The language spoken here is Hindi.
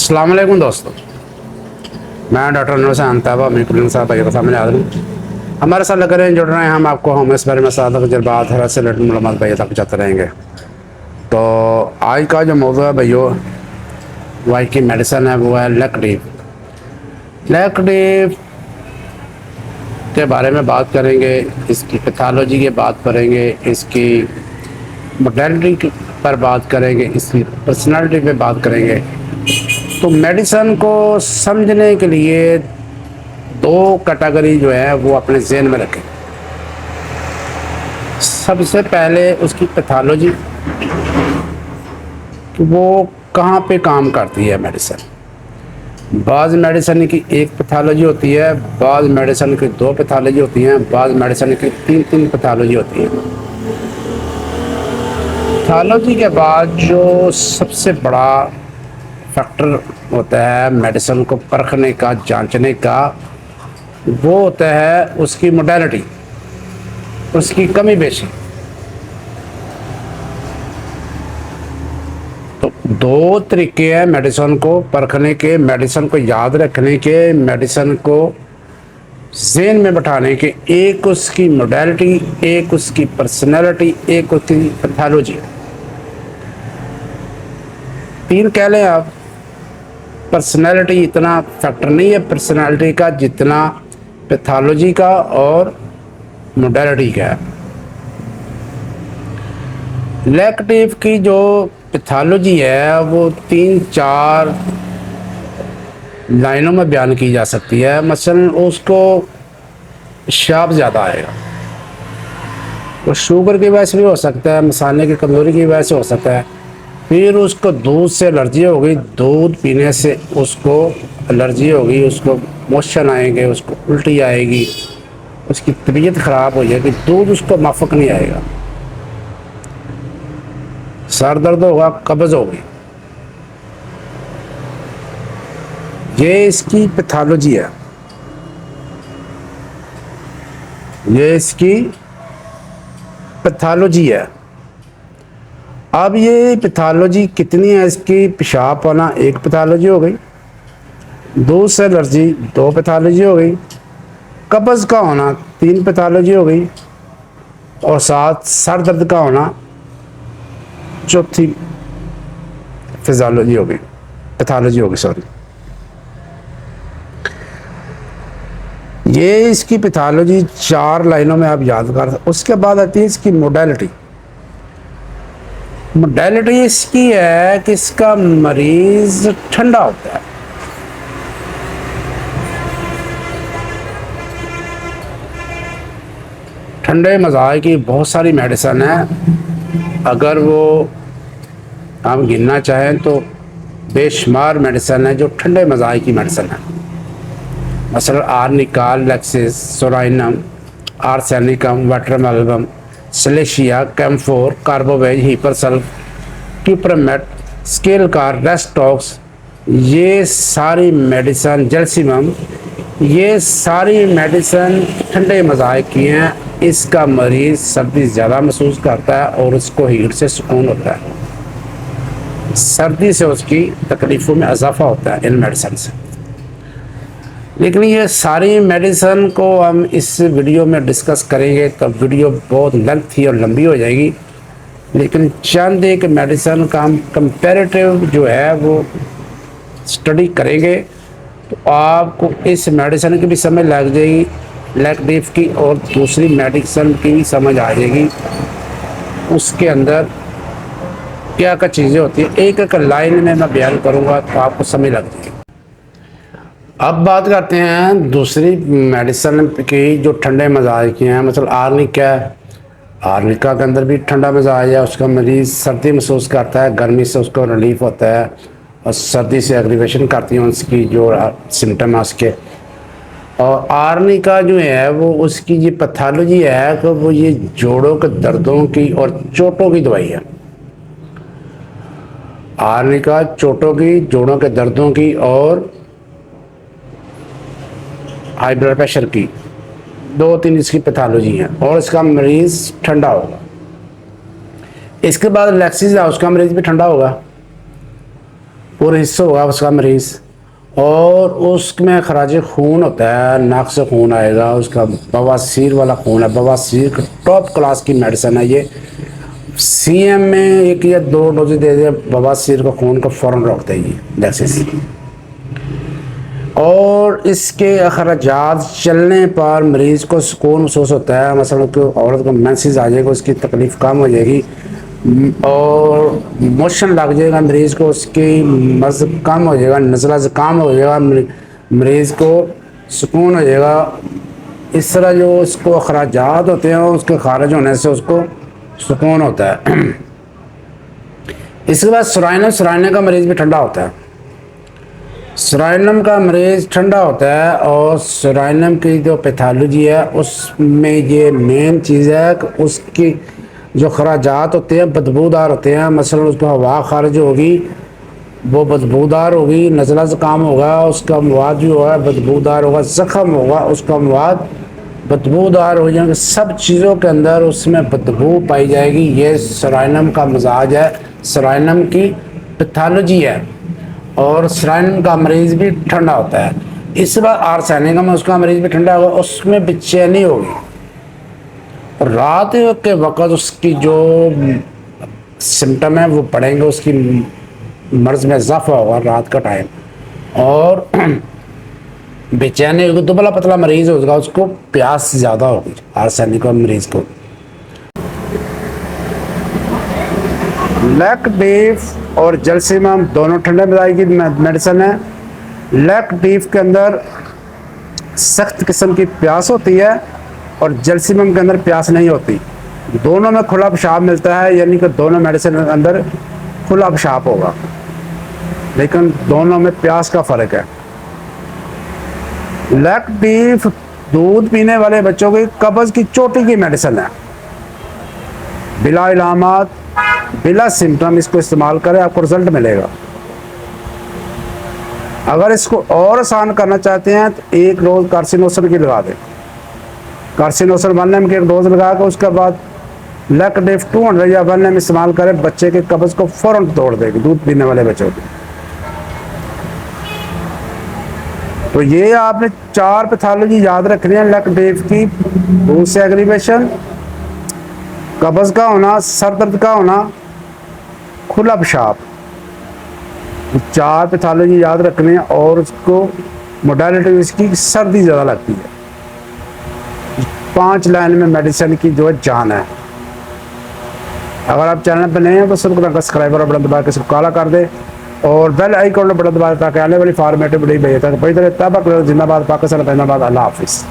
अस्सलाम वालेकुम दोस्तों। मैं डॉक्टर नूरसान ताबा अपनी क्लिनिक साहब के सामने हाजिर हूँ। हमारे साथ लग रहे हैं जुड़ रहे हैं, हम आपको हम इस बारे में सादा तजर्बात हर से रिलेटेड मालूमात भैया तक पहुँचाते रहेंगे। तो आज का जो मौजू है भैया वाई की मेडिसिन है वो है लैक्टिव। लैक्टिव के बारे में बात करेंगे, इसकी पैथोलॉजी की बात करेंगे, इसकी मोडेलिटी पर बात करेंगे, इसकी पर्सनालिटी पे बात करेंगे। तो मेडिसिन को समझने के लिए दो कैटेगरी जो है वो अपने जहन में रखें। सबसे पहले उसकी पैथोलॉजी, वो कहाँ पे काम करती है मेडिसिन। बाज़ मेडिसिन की एक पैथोलॉजी होती है, बाज़ मेडिसिन की दो पैथोलॉजी होती हैं, बाज़ मेडिसिन की तीन पैथोलॉजी होती है। पैथोलॉजी के बाद जो सबसे बड़ा फैक्टर होता है मेडिसिन को परखने का, जांचने का, वो होता है उसकी मोडेलिटी, उसकी कमी बेशी। तो दो तरीके हैं मेडिसिन को परखने के, मेडिसिन को याद रखने के, मेडिसिन को ज़हन में बैठाने के। एक उसकी मोडेलिटी, एक उसकी पर्सनैलिटी, एक उसकी पैथोलॉजी। तीन कह लें आप। पर्सनैलिटी इतना फैक्टर नहीं है पर्सनैलिटी का जितना पैथोलॉजी का और मोडेलिटी का है। लैक्टिव की जो पैथोलॉजी है वो 3-4 लाइनों में बयान की जा सकती है। मसलन उसको पेशाब ज़्यादा आएगा, वो शुगर की वजह से भी हो सकता है, मसाले की कमज़ोरी की वजह से हो सकता है। फिर उसको दूध से एलर्जी होगी, दूध पीने से उसको एलर्जी होगी, उसको मोशन आएंगे, उसको उल्टी आएगी, उसकी तबीयत ख़राब हो जाएगी, दूध उसको माफक नहीं आएगा, सर दर्द होगा, कब्ज़ होगी। ये इसकी पैथोलॉजी है, ये इसकी पैथोलॉजी है। अब ये पैथोलॉजी कितनी है इसकी? पेशाब आना एक पैथोलॉजी हो गई, दूध से एलर्जी दो पैथोलॉजी हो गई, कब्ज़ का होना 3 पैथोलॉजी हो गई, और साथ सर दर्द का होना चौथी फिजियोलॉजी हो गई, पैथोलॉजी हो गई, सॉरी। ये इसकी पैथोलॉजी 4 लाइनों में आप याद कर। उसके बाद आती है इसकी मोडेलिटी। मोडेलिटी इसकी है कि इसका मरीज ठंडा होता है, ठंडे मजाज की बहुत सारी मेडिसिन है। अगर वो हम गिनना चाहें तो बेशुमार मेडिसिन है जो ठंडे मजाज की मेडिसिन है। मसलन आर्निका, लेक्सिस, सोराइनम, आर्सेनिकम, वाटरमेलबम, सलेशिया, कैम्फोर, कार्बोवेज, हीपरसल्फ, क्यूप्रमेट, स्केलकार, रेस्टॉक्स, ये सारी मेडिसिन, जेल्सिमम, ये सारी मेडिसिन ठंडे मजाज की हैं। इसका मरीज़ सर्दी ज़्यादा महसूस करता है और उसको हीट से सुकून होता है, सर्दी से उसकी तकलीफ़ों में इजाफा होता है इन मेडिसिन से। लेकिन ये सारी मेडिसिन को हम इस वीडियो में डिस्कस करेंगे तो वीडियो बहुत लेंथी और लंबी हो जाएगी। लेकिन चंद एक मेडिसिन का हम कंपैरेटिव जो है वो स्टडी करेंगे तो आपको इस मेडिसिन की भी समझ लग जाएगी, लैक्टिव की, और दूसरी मेडिसिन की भी समझ आ जाएगी। उसके अंदर क्या क्या चीज़ें होती हैं एक एक लाइन में मैं बयान करूँगा तो आपको समझ लग जाएगी। अब बात करते हैं दूसरी मेडिसिन की जो ठंडे मजाज की हैं। मतलब आर्निका है, आर्निका के अंदर भी ठंडा मजाज है, उसका मरीज़ सर्दी महसूस करता है, गर्मी से उसको रिलीफ होता है और सर्दी से एग्रीवेशन करती हैं उसकी जो सिम्टम है उसके। और आर्निका जो है वो उसकी ये पैथोलॉजी है कि वो ये जोड़ों के दर्दों की और चोटों की दवाई है। आर्निका चोटों की, जोड़ों के दर्दों की और हाई ब्लड प्रेशर की, 2-3 इसकी पैथोलॉजी है, और इसका मरीज़ ठंडा होगा। इसके बाद लेक्सिस है, उसका मरीज़ भी ठंडा होगा। और हिस्सा होगा उसका मरीज़, और उसमें खराज खून होता है, नाक से खून आएगा, उसका बवासीर वाला खून है, बवासीर का टॉप क्लास की मेडिसिन है ये। सीएम में 1 या 2 डोज दे दिया बवासीर का खून का फ़ौरन रोकता है ये डायलिसिस। और इसके अखराजात चलने पर मरीज़ को सुकून महसूस होता है। मसलन कि औरत को मेंसेस आ जाएगा, उसकी तकलीफ़ कम हो जाएगी, और मोशन लग जाएगा मरीज़ को, उसकी मर्ज़ कम हो जाएगा, नज़ला ज़ुकाम हो जाएगा, मरीज़ को सुकून हो जाएगा। इस तरह जो उसको अखराजात होते हैं उसके खारिज होने से उसको सुकून होता है। इसके बाद सराइनम का मरीज़ भी ठंडा होता है। सराइनम का मरीज़ ठंडा होता है, और सराइनम की जो पैथोलॉजी है उसमें ये मेन चीज़ है कि उसकी जो खराजात होते हैं बदबूदार होते हैं। मसलन उसको हवा खारिज होगी, वो बदबूदार होगी, नज़ला ज़ुकाम होगा, उसका मवाद जो होगा बदबूदार होगा, ज़ख़म होगा, उसका मवाद बदबूदार हो जाएंगे। सब चीज़ों के अंदर उसमें बदबू पाई जाएगी। ये सराइनम का मजाज है, सराइनम की पैथोलॉजी है। और सराइनम का मरीज़ भी ठंडा होता है। इस बार आर्सेनिक में उसका मरीज़ भी ठंडा होगा, उसमें बेचैनी होगी, और रात के वक़्त उसकी जो सिम्टम है वो बढ़ेंगे, उसकी मर्ज़ में इजाफा होगा रात का टाइम, और बेचैनी होगी। दुबला पतला मरीज़ होगा, उसको प्यास ज़्यादा होगी आर्सेनिक मरीज़ को। लैक्टिव और जलसीमम दोनों ठंडे मिजाज की मेडिसिन है। लैक्टिव के अंदर सख्त किस्म की प्यास होती है, और जलसीमम के अंदर प्यास नहीं होती। दोनों में खुला पेशाब मिलता है, यानी कि दोनों मेडिसिन के अंदर खुला पेशाब होगा, लेकिन दोनों में प्यास का फ़र्क है। लैक्टिव दूध पीने वाले बच्चों की कब्ज़ की चोटी की मेडिसिन है। बिला इलामात, बिला सिम्टम इसको इस्तेमाल करें, आपको रिजल्ट मिलेगा। अगर इसको और आसान करना चाहते हैं तो 1 रोज़ कार्सिनोसन की लगा दें। कार्सिनोसन 1 mg की 1 डोज लगा कर उसके बाद लैक्टिव 200 या 1 mg इस्तेमाल करें, बच्चे के कब्ज़ को फ़ौरन तोड़ देगी, दूध पीने वाले बच्चों की। तो ये आपने 4 पैथोलॉजी याद रखनी है लैक्टिव की: दूध से एग्रीवेशन, कब्ज़ का होना, सर दर्द का होना, खुला पेशाब। 4 पैथोलॉजी याद रखनी है, और उसको मोडालिटी इसकी सर्दी ज़्यादा लगती है। 5 लाइन में मेडिसिन की जो है जान है। अगर आप चैनल पर नए हैं तो सब्सक्राइबर बटन दबा के इसको काला कर दे, और बेल आइकन बटन दबा ताकि आने वाली फॉर्मेटिव वीडियो भेजे तक। जिंदाबाद पाकिस्तान, जिंदाबाद। अल्लाह हाफिज़।